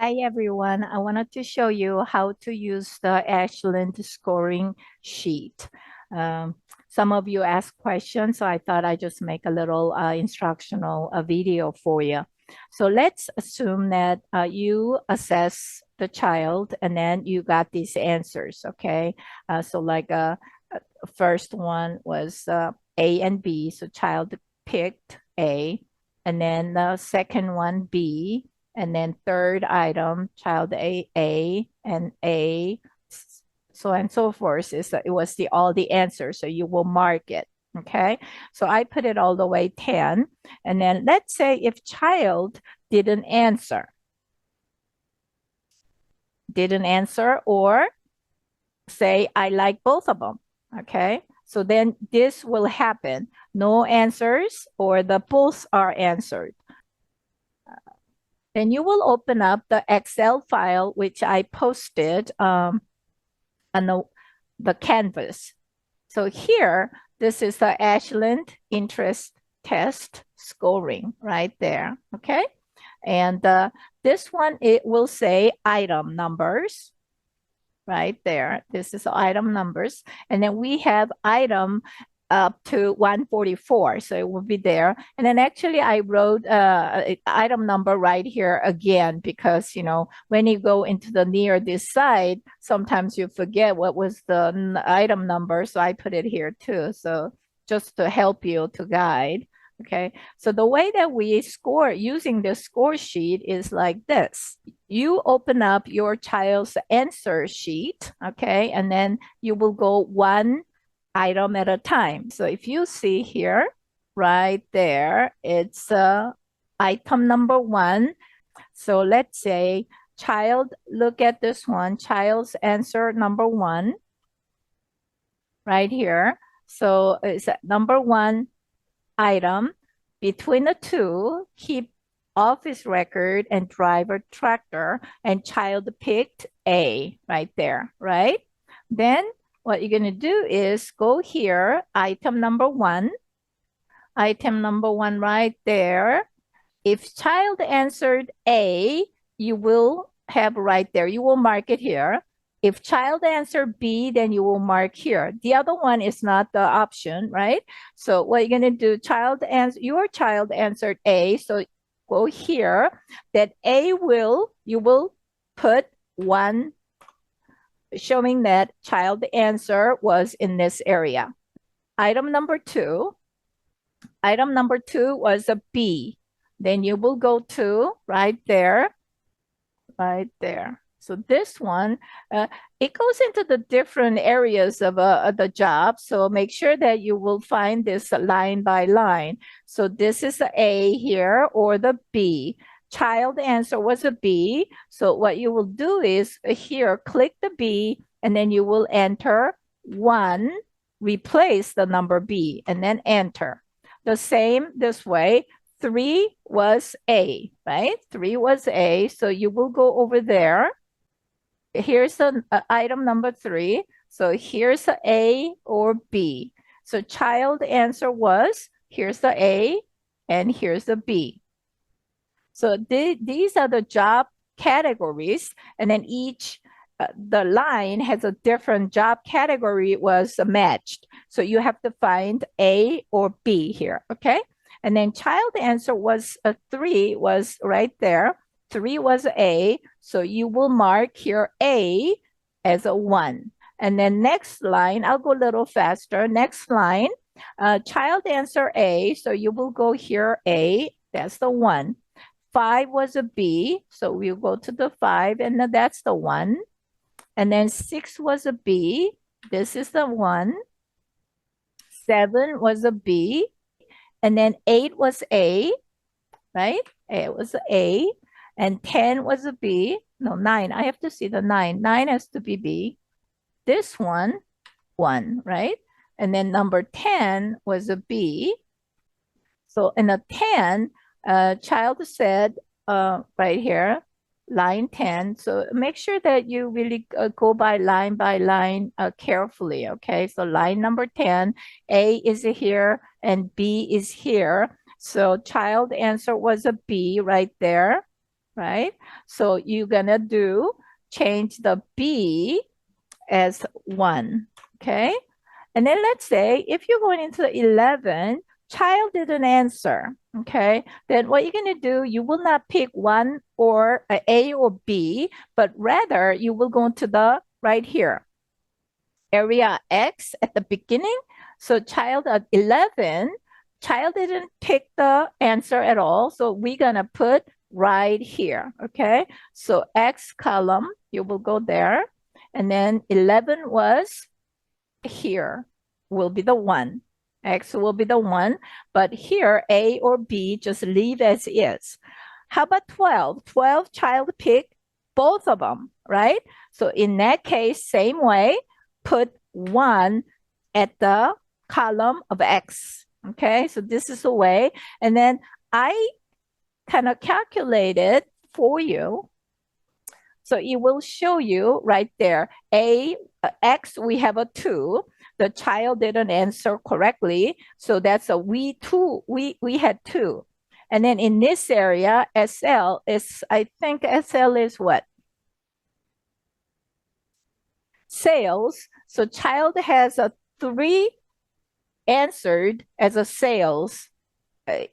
Hi everyone, I wanted to show you how to use the Ashland scoring sheet. Um, some of you asked questions, so I thought I'd just make a little instructional video for you. So let's assume that you assess the child and then you got these answers, okay? So like first one was A and B, so child picked A, and then the second one B, and then third item, child A, and A, so and so forth. It was all the answers, so you will mark it. Okay, so I put it all the way 10. And then let's say if child didn't answer, or say I like both of them. Okay, so then this will happen. No answers or the both are answered. Then you will open up the Excel file, which I posted on the Canvas. So here, this is the Ashland Interest Test scoring right there, okay? And this one, it will say item numbers right there. This is item numbers. And then we have item up to 144. So it will be there. And then actually I wrote item number right here again, because, you know, when you go into the near this side, sometimes you forget what was the item number. So I put it here too. So just to help you to guide. Okay, so the way that we score using the score sheet is like this. You open up your child's answer sheet, okay, and then you will go one item at a time. So if you see here, right there, it's item number 1. So let's say child, look at this one, child's answer number 1, right here. So it's number 1 item. Between the two, keep office record and driver tractor, and child picked A right there, right? Then what you're going to do is go here, item number 1, right there. If child answered A, you will have right there, you will mark it here. If child answered B, then you will mark here. The other one is not the option, right? So what you're going to do, your child answered A, so go here. That A you will put 1, showing that child answer was in this area. Item number 2 was a B. Then you will go to right there. So this one, it goes into the different areas of the job. So make sure that you will find this line by line. So this is the A here or the B. Child answer was a B. So what you will do is here, click the B, and then you will enter 1, replace the number B, and then enter. The same this way. 3 was A, right? 3 was A. So you will go over there. Here's the item number 3. So here's the A or B. So child answer was, here's the A and here's the B. So these are the job categories, and then each the line has a different job category was matched. So you have to find A or B here, okay? And then child answer was 3 was right there. 3 was A, so you will mark here A as a 1. And then next line, I'll go a little faster. Next line, child answer A, so you will go here A, that's the 1. 5 was a B, so we'll go to the 5, and then that's the 1. And then 6 was a B, this is the 1. 7 was a B, and then 8 was A, right? It was A, and 10 was a B. No, 9, I have to see the 9. 9 has to be B. This one, 1, right? And then number 10 was a B. So in a 10, child said right here, line 10. So make sure that you really go by line carefully, okay? So line number 10, A is here and B is here. So child answer was a B right there, right? So you're gonna change the B as 1, okay? And then let's say if you're going into 11, child didn't answer, okay? Then what you're going to do, you will not pick one or A or B, but rather you will go into the right here, area X at the beginning. So child at 11, child didn't pick the answer at all. So we're going to put right here, okay? So X column, you will go there. And then 11 was here will be the 1. X will be the 1. But here, A or B, just leave as is. How about 12? 12, child pick both of them, right? So in that case, same way, put 1 at the column of X. Okay, so this is the way. And then I kind of calculated for you. So it will show you right there, X, we have a 2. The child didn't answer correctly. So that's a we had 2. And then in this area, SL is, I think SL is what? Sales. So child has a 3 answered as a sales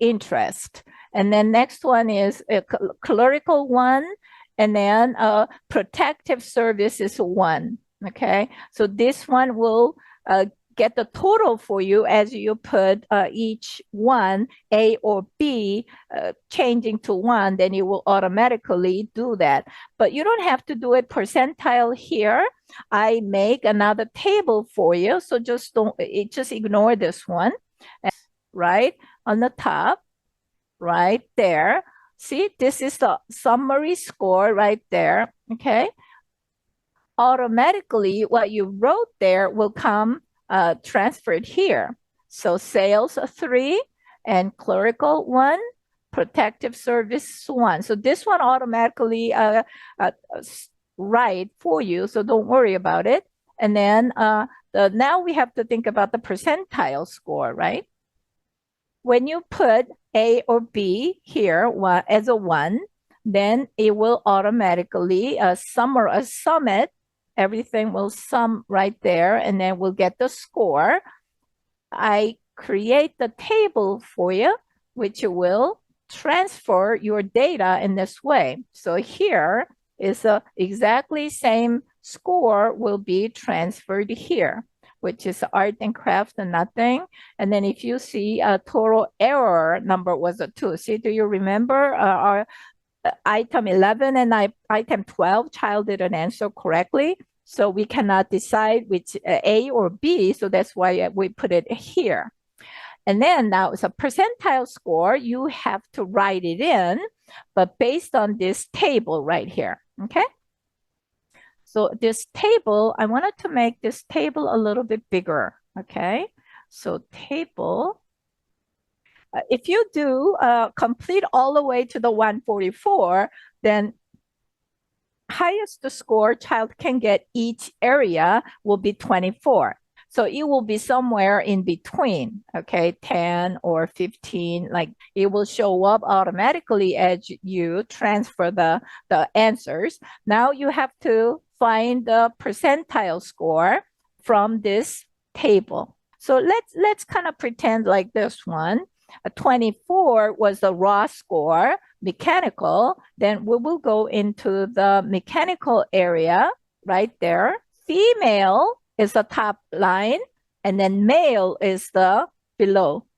interest. And then next one is a clerical 1. And then protective service is 1, okay? So this one will get the total for you as you put each one, A or B, changing to 1, then you will automatically do that. But you don't have to do it percentile here. I make another table for you, so just ignore this one, right? On the top, right there. See, this is the summary score right there, okay? Automatically, what you wrote there will come transferred here. So sales 3 and clerical 1, protective service 1. So this one automatically write for you, so don't worry about it. And then now we have to think about the percentile score, right? When you put A or B here as a 1, then it will automatically sum it. Everything will sum right there, and then we'll get the score. I create the table for you, which will transfer your data in this way. So here is exactly same score will be transferred here, which is art and craft and nothing. And then if you see a total error number was a 2. See, do you remember our item 11 and item 12, child didn't answer correctly. So we cannot decide which A or B. So that's why we put it here. And then now it's a percentile score. You have to write it in, but based on this table right here. Okay. So this table, I wanted to make this table a little bit bigger, okay? So table, if you do complete all the way to the 144, then highest score child can get each area will be 24. So it will be somewhere in between, okay, 10 or 15, like it will show up automatically as you transfer the answers. Now you have to find the percentile score from this table. So let's kind of pretend like this one. 24 was the raw score, mechanical. Then we will go into the mechanical area right there. Female is the top line, and then male is the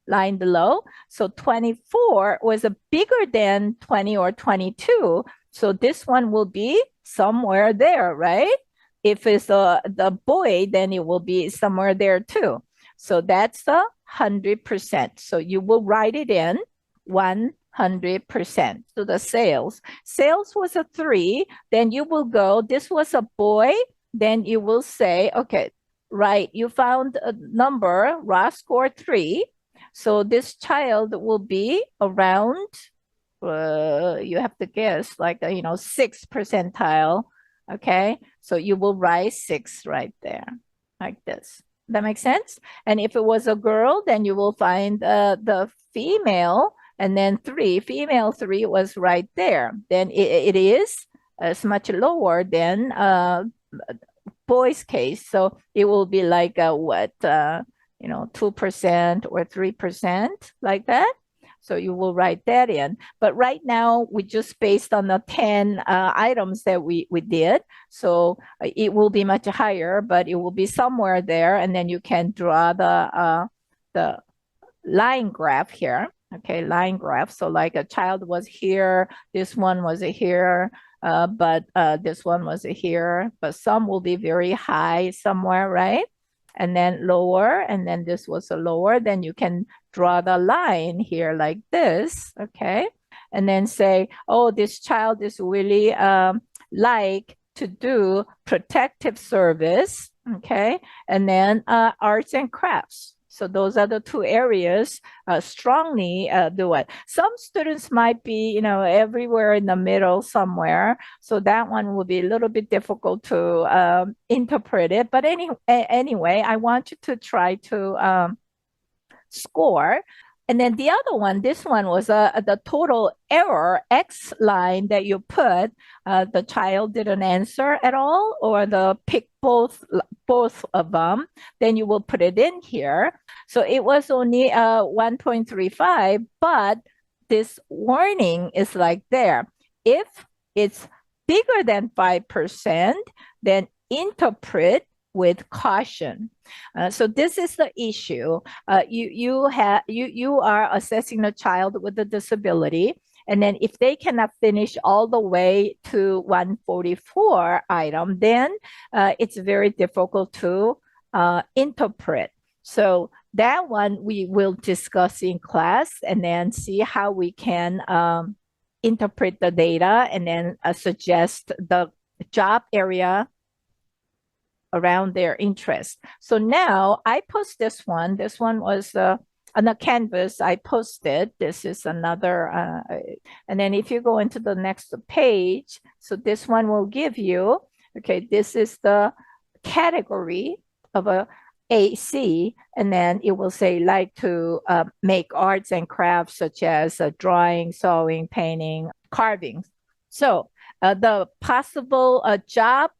line below. So 24 was a bigger than 20 or 22. So this one will be somewhere there, right? If it's the boy, then it will be somewhere there too. So that's the 100%. So you will write it in 100%. So the sales. Sales was a 3. Then you will go, this was a boy. Then you will say, okay, right, you found a number, raw score 3. So this child will be around, you have to guess, like, 6 percentile. Okay, so you will write 6 right there, like this. That makes sense? And if it was a girl, then you will find the female and then 3, female 3 was right there. Then it is much lower than boys case. So it will be like what, 2% or 3%, like that. So you will write that in. But right now, we just based on the 10 items that we did. So it will be much higher, but it will be somewhere there. And then you can draw the line graph here. Okay, line graph. So like a child was here, this one was here, but this one was here. But some will be very high somewhere, right? And then lower, and then this was a lower. Then you can draw the line here like this, okay? And then say, oh, this child is really like to do protective service, okay? And then arts and crafts. So those are the 2 areas strongly do it. Some students might be, everywhere in the middle somewhere. So that one will be a little bit difficult to interpret it. But anyway, I want you to try to score. And then the other one, this one was the total error X line that you put. The child didn't answer at all, or the pick both of them. Then you will put it in here. So it was only 1.35, but this warning is like there. If it's bigger than 5%, then interpret with caution. So this is the issue. You are assessing a child with a disability, and then if they cannot finish all the way to 144 item, then it's very difficult to interpret. So that one we will discuss in class, and then see how we can interpret the data, and then suggest the job area around their interest. So now I post this one. This one was on the Canvas I posted. This is another, and then if you go into the next page, so this one will give you, okay, this is the category of a AC, and then it will say like to make arts and crafts such as drawing, sewing, painting, carving. So the possible job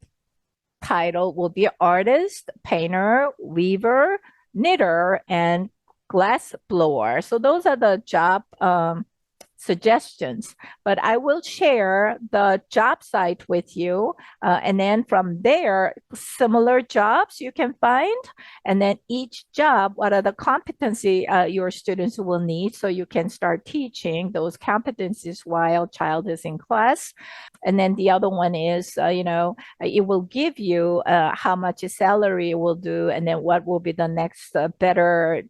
title will be artist, painter, weaver, knitter, and glass blower. So those are the job suggestions, but I will share the job site with you. And then from there, similar jobs you can find. And then each job, what are the competency your students will need, so you can start teaching those competencies while child is in class. And then the other one is, it will give you how much salary it will do, and then what will be the next better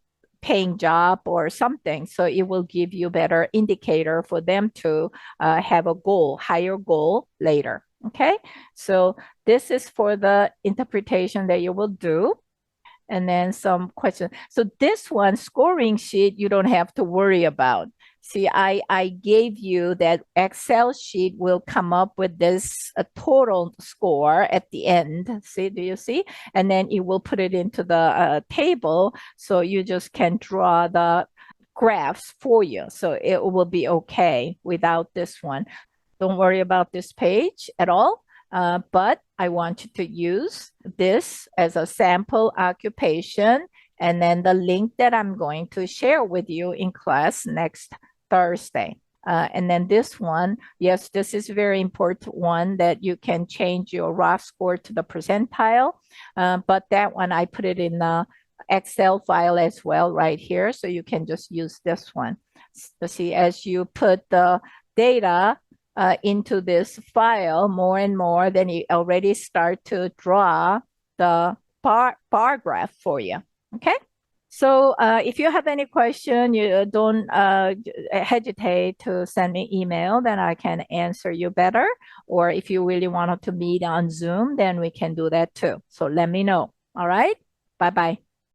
paying job or something. So it will give you better indicator for them to have a goal, higher goal later. Okay, so this is for the interpretation that you will do. And then some questions. So this one, scoring sheet, you don't have to worry about. See, I gave you that Excel sheet will come up with this total score at the end. See, do you see? And then it will put it into the table. So you just can draw the graphs for you. So it will be okay without this one. Don't worry about this page at all. But I want you to use this as a sample occupation, and then the link that I'm going to share with you in class next Thursday. And then this one, yes, this is very important one that you can change your raw score to the percentile. But that one, I put it in the Excel file as well right here. So you can just use this one. So see, as you put the data into this file more and more, then you already start to draw the bar graph for you. Okay. So if you have any question, you don't hesitate to send me email, then I can answer you better. Or if you really wanted to meet on Zoom, then we can do that too. So let me know. All right. Bye-bye.